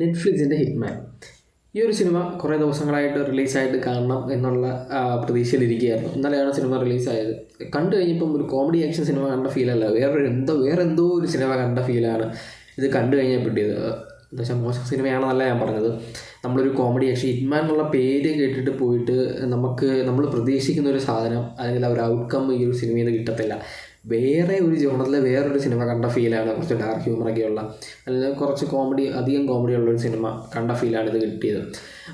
നെറ്റ്ഫ്ലിക്സിൻ്റെ Hitman. ഈ ഒരു cinema കുറേ ദിവസങ്ങളായിട്ട് റിലീസായിട്ട് കാണണം എന്നുള്ള പ്രതീക്ഷയിലിരിക്കുകയായിരുന്നു. ഇന്നലെയാണ് സിനിമ റിലീസായത്. കണ്ടു കഴിഞ്ഞപ്പം ഒരു കോമഡി ആക്ഷൻ സിനിമ കണ്ട ഫീലല്ല, വേറെ എന്തോ ഒരു സിനിമ കണ്ട ഫീലാണ് ഇത് കണ്ടു കഴിഞ്ഞാൽ കിട്ടിയത്. എന്ന് വെച്ചാൽ മോശം സിനിമയാണെന്നല്ല ഞാൻ പറഞ്ഞത്. നമ്മളൊരു കോമഡി ആക്ഷൻ ഹിറ്റ്മാൻ എന്നുള്ള പേര് കേട്ടിട്ട് പോയിട്ട് നമ്മൾ പ്രതീക്ഷിക്കുന്ന ഒരു സാധനം അല്ലെങ്കിൽ ആ ഒരു ഔട്ട്കം ഈ ഒരു സിനിമയിൽ നിന്ന് കിട്ടത്തില്ല. വേറെ ഒരു ജോണറിൽ വേറൊരു സിനിമ കണ്ട ഫീലാണ്, കുറച്ച് ഡാർക്ക് ഹ്യൂമറൊക്കെയുള്ള അല്ലെങ്കിൽ കുറച്ച് അധികം കോമഡി ഉള്ളൊരു സിനിമ കണ്ട ഫീലാണ് ഇത് കിട്ടിയത്.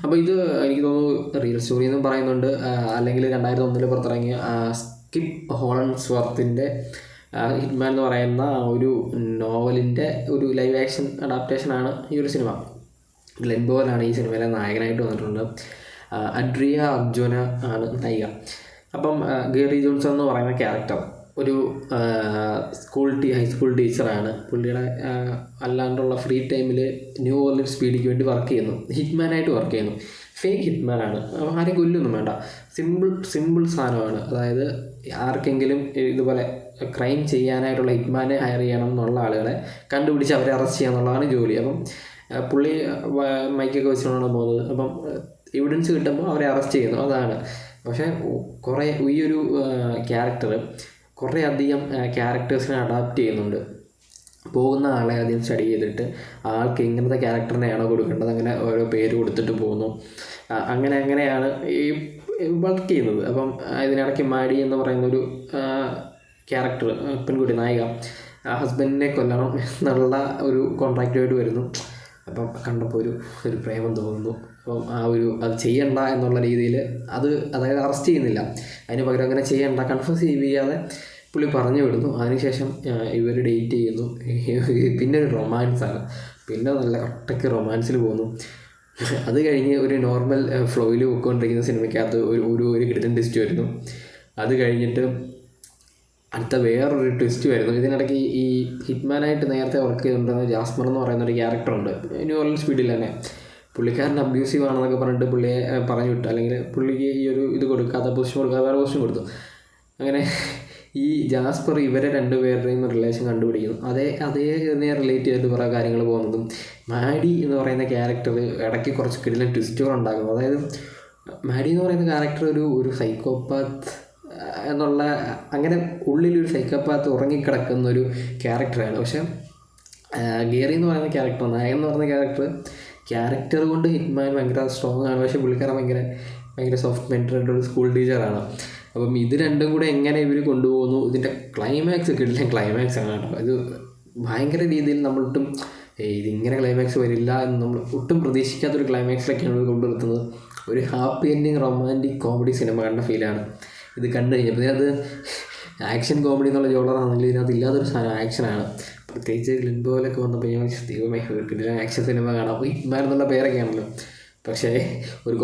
അപ്പോൾ ഇത് എനിക്ക് തോന്നുന്നു റിയൽ സ്റ്റോറി എന്നും പറയുന്നുണ്ട്. അല്ലെങ്കിൽ 2001 പുറത്തിറങ്ങിയ സ്കിപ്പ് ഹോളൻസ്വർത്തിൻ്റെ ഹിറ്റ്മാൻ എന്ന് പറയുന്ന ഒരു നോവലിൻ്റെ ഒരു ലൈവ് ആക്ഷൻ അഡാപ്റ്റേഷനാണ് ഈ ഒരു സിനിമ. ഗ്ലെൻ പോവലാണ് ഈ സിനിമയിലെ നായകനായിട്ട് വന്നിട്ടുണ്ട്. അഡ്രിയ അർജുന ആണ് നായിക. അപ്പം ഗേറി ജോൺസൺ എന്ന് പറയുന്ന ക്യാരക്ടർ ഒരു ഹൈസ്കൂൾ ടീച്ചറാണ്. പുള്ളിയുടെ അല്ലാണ്ടുള്ള ഫ്രീ ടൈമിൽ ന്യൂ ഓർലിൻസ് പീഡിക്ക് വേണ്ടി വർക്ക് ചെയ്യുന്നു, ഹിറ്റ്മാനായിട്ട് വർക്ക് ചെയ്യുന്നു. ഫേക്ക് ഹിറ്റ്മാനാണ്, ആരെയും കൊല്ലൊന്നും വേണ്ട, സിമ്പിൾ സാധനമാണ്. അതായത് ആർക്കെങ്കിലും ഇതുപോലെ ക്രൈം ചെയ്യാനായിട്ടുള്ള ഹിറ്റ്മാനെ ഹയർ ചെയ്യണം എന്നുള്ള ആളുകളെ കണ്ടുപിടിച്ച് അവരെ അറസ്റ്റ് ചെയ്യുക എന്നുള്ളതാണ് ജോലി. അപ്പം പുള്ളി മൈക്കൊക്കെ വെച്ചുകൊണ്ടാണ് പോകുന്നത്. അപ്പം എവിഡൻസ് കിട്ടുമ്പോൾ അവരെ അറസ്റ്റ് ചെയ്യുന്നു, അതാണ്. പക്ഷേ ഈ ഒരു ക്യാരക്ടർ കുറേ അധികം ക്യാരക്ടേഴ്സിനെ അഡാപ്റ്റ് ചെയ്യുന്നുണ്ട്. പോകുന്ന ആളെ ആദ്യം സ്റ്റഡി ചെയ്തിട്ട് ആൾക്ക് എങ്ങനത്തെ ക്യാരക്ടറിനെയാണോ കൊടുക്കേണ്ടത് അങ്ങനെ ഓരോ പേര് കൊടുത്തിട്ട് പോകുന്നു. അങ്ങനെയാണ് ഈ വർക്ക് ചെയ്യുന്നത്. അപ്പം ഇതിനിടയ്ക്ക് മാഡി എന്ന് പറയുന്നൊരു ക്യാരക്ടർ, പെൺകുട്ടി നായിക, ഹസ്ബൻഡിനെ കൊല്ലണം എന്നുള്ള ഒരു കോൺട്രാക്റ്റുമായിട്ട് വരുന്നു. അപ്പം കണ്ടപ്പോൾ ഒരു പ്രേമം തോന്നുന്നു. അപ്പം അത് ചെയ്യണ്ട എന്നുള്ള രീതിയിൽ അതായത് അറസ്റ്റ് ചെയ്യുന്നില്ല, അതിന് പകരം അങ്ങനെ ചെയ്യണ്ട, കൺഫ്യൂസ് ചെയ്യാതെ പുള്ളി പറഞ്ഞു വിടുന്നു. അതിനുശേഷം ഇവർ ഡേറ്റ് ചെയ്യുന്നു. പിന്നെ ഒരു റൊമാൻസാണ്, പിന്നെ നല്ല കട്ടയ്ക്ക് റൊമാൻസിൽ പോകുന്നു. അത് കഴിഞ്ഞ് ഒരു നോർമൽ ഫ്ലോയിൽ പോയിക്കൊണ്ടിരിക്കുന്ന സിനിമയ്ക്കകത്ത് ഒരു കിടത്തൻ ട്വിസ്റ്റ് വരുന്നു. അത് കഴിഞ്ഞിട്ട് അടുത്ത വേറൊരു ട്വിസ്റ്റ് വരുന്നു. ഇതിനിടയ്ക്ക് ഈ ഹിറ്റ്മാനായിട്ട് നേരത്തെ വർക്ക് ചെയ്തുകൊണ്ടിരുന്ന ജാസ്മർ എന്ന് പറയുന്നൊരു ക്യാരക്ടറുണ്ട് ന്യൂ ഓർലിൻസ് സ്പീഡിൽ തന്നെ. പുള്ളിക്കാരൻ അബ്യൂസീവ് ആണെന്നൊക്കെ പറഞ്ഞിട്ട് പുള്ളിയെ പറഞ്ഞു വിട്ടു, അല്ലെങ്കിൽ പുള്ളിക്ക് ഈ ഒരു ഇത് കൊടുക്കാത്ത പൊസിഷൻ കൊടുക്കാതെ വേറെ പൊസിഷൻ കൊടുത്തു. അങ്ങനെ ഈ ജാസ്പർ ഇവരെ രണ്ടുപേരുടെയും റിലേഷൻ കണ്ടുപിടിക്കുന്നു. അതേ റിലേറ്റ് ചെയ്തിട്ട് കുറേ കാര്യങ്ങൾ പോകുന്നതും. മാഡി എന്ന് പറയുന്ന ക്യാരക്ടർ ഇടയ്ക്ക് കുറച്ച് കിടിലൻ ട്വിസ്റ്റുകൾ ഉണ്ടാക്കുന്നു. അതായത് മാഡി എന്ന് പറയുന്ന ക്യാരക്ടർ ഒരു സൈക്കോപാത്ത് എന്നുള്ള, അങ്ങനെ ഉള്ളിലൊരു സൈക്കോപാത്ത് ഉറങ്ങിക്കിടക്കുന്ന ഒരു ക്യാരക്ടറാണ്. പക്ഷേ ഗേറി എന്ന് പറയുന്ന ക്യാരക്ടർ, നായകൻ എന്ന് പറയുന്ന ക്യാരക്ടർ കൊണ്ട് ഹിറ്റ്മാൻ ഭയങ്കര സ്ട്രോങ് ആണ്. പക്ഷേ പുള്ളിക്കാരൻ ഭയങ്കര സോഫ്റ്റ് മെൻറ്ററായിട്ട് ഒരു സ്കൂൾ ടീച്ചറാണ്. അപ്പം ഇത് രണ്ടും കൂടെ എങ്ങനെ ഇവർ കൊണ്ടുപോകുന്നു, ഇതിൻ്റെ ക്ലൈമാക്സ് കിട്ടില്ല, ക്ലൈമാക്സ് ആണ് കേട്ടോ. ഇത് ഭയങ്കര രീതിയിൽ നമ്മളൊട്ടും ഇതിങ്ങനെ ക്ലൈമാക്സ് വരില്ല എന്ന് നമ്മൾ ഒട്ടും പ്രതീക്ഷിക്കാത്തൊരു ക്ലൈമാക്സിലൊക്കെയാണ് ഇവർ കൊണ്ടുവരുത്തുന്നത്. ഒരു happy ending romantic comedy cinema കണ്ട ഫീലാണ് ഇത് കണ്ടു കഴിഞ്ഞപ്പോൾ. അത് ആക്ഷൻ കോമഡി എന്നുള്ള ജോളറാണെങ്കിൽ ഇതിനകത്ത് ഇല്ലാത്തൊരു സാധനം ആക്ഷനാണ്. പ്രത്യേകിച്ച് ഗ്ലെൻ പോവലൊക്കെ വന്നപ്പോൾ ഞാൻ ദൈവമേ കിട്ടില്ല ആക്ഷൻ സിനിമ കാണാം. അപ്പോൾ ഹിറ്റ്മാൻ എന്നുള്ള പേരൊക്കെയാണല്ലോ. പക്ഷേ ഒരു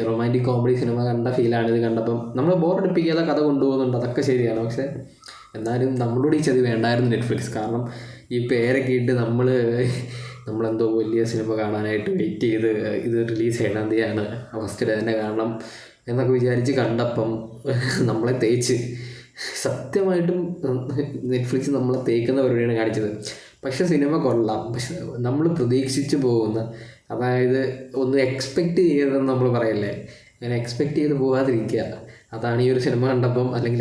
റൊമാൻറ്റിക് കോമഡി സിനിമ കണ്ട ഫീലാണ് ഇത് കണ്ടപ്പം. നമ്മൾ ബോറടിപ്പിക്കാതെ കഥ കൊണ്ടുപോകുന്നുണ്ട്, അതൊക്കെ ശരിയാണ്. പക്ഷേ എന്നാലും നമ്മളോട് ഈ ചതി വേണ്ടായിരുന്നു നെറ്റ്ഫ്ലിക്സ്. കാരണം ഈ പേരൊക്കെ ഇട്ട് നമ്മളെന്തോ വലിയ സിനിമ കാണാനായിട്ട് വെയിറ്റ് ചെയ്ത് ഇത് റിലീസ് 7-ാം തീയതിയാണ്, ഫസ്റ്റ് ഡേ തന്നെ കാണണം എന്നൊക്കെ വിചാരിച്ച് കണ്ടപ്പം നമ്മളെ തേച്ച്, സത്യമായിട്ടും നെറ്റ്ഫ്ലിക്സ് നമ്മളെ തേക്കുന്ന പരിപാടിയാണ് കാണിച്ചത്. പക്ഷേ സിനിമ കൊള്ളാം. പക്ഷെ നമ്മൾ പ്രതീക്ഷിച്ച് പോകുന്ന, അതായത് ഒന്ന് എക്സ്പെക്റ്റ് ചെയ്തതെന്ന് നമ്മൾ പറയല്ലേ, അങ്ങനെ എക്സ്പെക്റ്റ് ചെയ്ത് പോകാതിരിക്കുക. അതാണ് ഈ ഒരു സിനിമ കണ്ടപ്പം, അല്ലെങ്കിൽ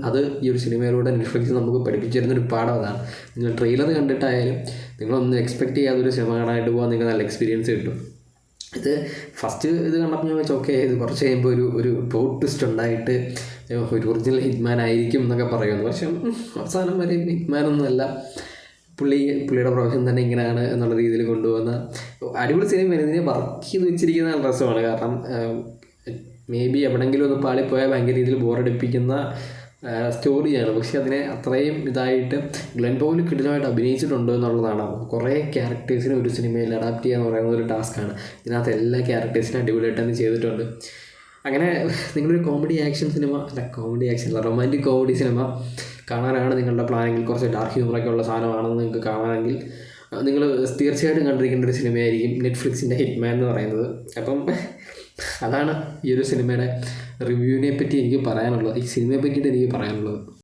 അത് ഈ ഒരു സിനിമയിലൂടെ നെറ്റ്ഫ്ലിക്സ് നമുക്ക് പഠിപ്പിച്ചു തരുന്നൊരു പാഠം അതാണ്. നിങ്ങൾ ട്രെയിലർ കണ്ടിട്ടായാലും നിങ്ങളൊന്നും എക്സ്പെക്റ്റ് ചെയ്യാതൊരു സിനിമ കാണാനായിട്ട് പോകാൻ നിങ്ങൾക്ക് നല്ല എക്സ്പീരിയൻസ് കിട്ടും. ഫസ്റ്റ് ഇത് കണ്ടപ്പോൾ ഞാൻ വെച്ചാൽ ഓക്കെ, ഇത് കുറച്ച് കഴിയുമ്പോൾ ഒരു പ്ലോട്ട് ട്വിസ്റ്റ് ഉണ്ടായിട്ട് ഒരു ഒറിജിനൽ ഹിറ്റ്മാൻ ആയിരിക്കും എന്നൊക്കെ പറയുന്നു. പക്ഷെ അവസാനം വരെ ഹിറ്റ്മാനൊന്നുമല്ല, പുള്ളിയുടെ പ്രൊഫഷൻ തന്നെ ഇങ്ങനെയാണ് എന്നുള്ള രീതിയിൽ കൊണ്ടുപോകുന്ന അടിപൊളി സിനിമയാണ്. ഇതിനെ വർക്ക് ചെയ്ത് വെച്ചിരിക്കുന്ന നല്ല രസമാണ്. കാരണം മേ ബി എവിടെയെങ്കിലും ഒന്ന് പാളിപ്പോയാൽ ഭയങ്കര രീതിയിൽ ബോറടിപ്പിക്കുന്ന സ്റ്റോറിയാണ്. പക്ഷെ അതിനെ അത്രയും ഇതായിട്ട് ഗ്ലെൻ പോവൽ കിടിലമായിട്ട് അഭിനയിച്ചിട്ടുണ്ട് എന്നുള്ളതാണ്. കുറേ ക്യാരക്ടേഴ്സിനെ ഒരു സിനിമയിൽ അഡാപ്റ്റ് ചെയ്യുക എന്ന് പറയുന്ന ഒരു ടാസ്ക്കാണ്. ഇതിനകത്ത് എല്ലാ ക്യാരക്ടേഴ്സിനും അടിപൊളിയായിട്ട് തന്നെ ചെയ്തിട്ടുണ്ട്. അങ്ങനെ നിങ്ങളൊരു റൊമാൻറ്റിക് കോമഡി സിനിമ കാണാനാണ് നിങ്ങളുടെ പ്ലാനെങ്കിൽ, കുറച്ച് ഡാർക്ക് ഹ്യൂമറൊക്കെ ഉള്ള സാധനമാണെന്ന് നിങ്ങൾക്ക് കാണാമെങ്കിൽ നിങ്ങൾ തീർച്ചയായിട്ടും കണ്ടിരിക്കേണ്ട ഒരു സിനിമയായിരിക്കും നെറ്റ്ഫ്ലിക്സിൻ്റെ ഹിറ്റ്മാൻ എന്ന് പറയുന്നത്. അപ്പം അതാണ് ഈ ഒരു സിനിമയുടെ റിവ്യൂവിനെ പറ്റി എനിക്ക് പറയാനുള്ളത്, ഈ സിനിമയെ പറ്റിയിട്ട് എനിക്ക് പറയാനുള്ളത്.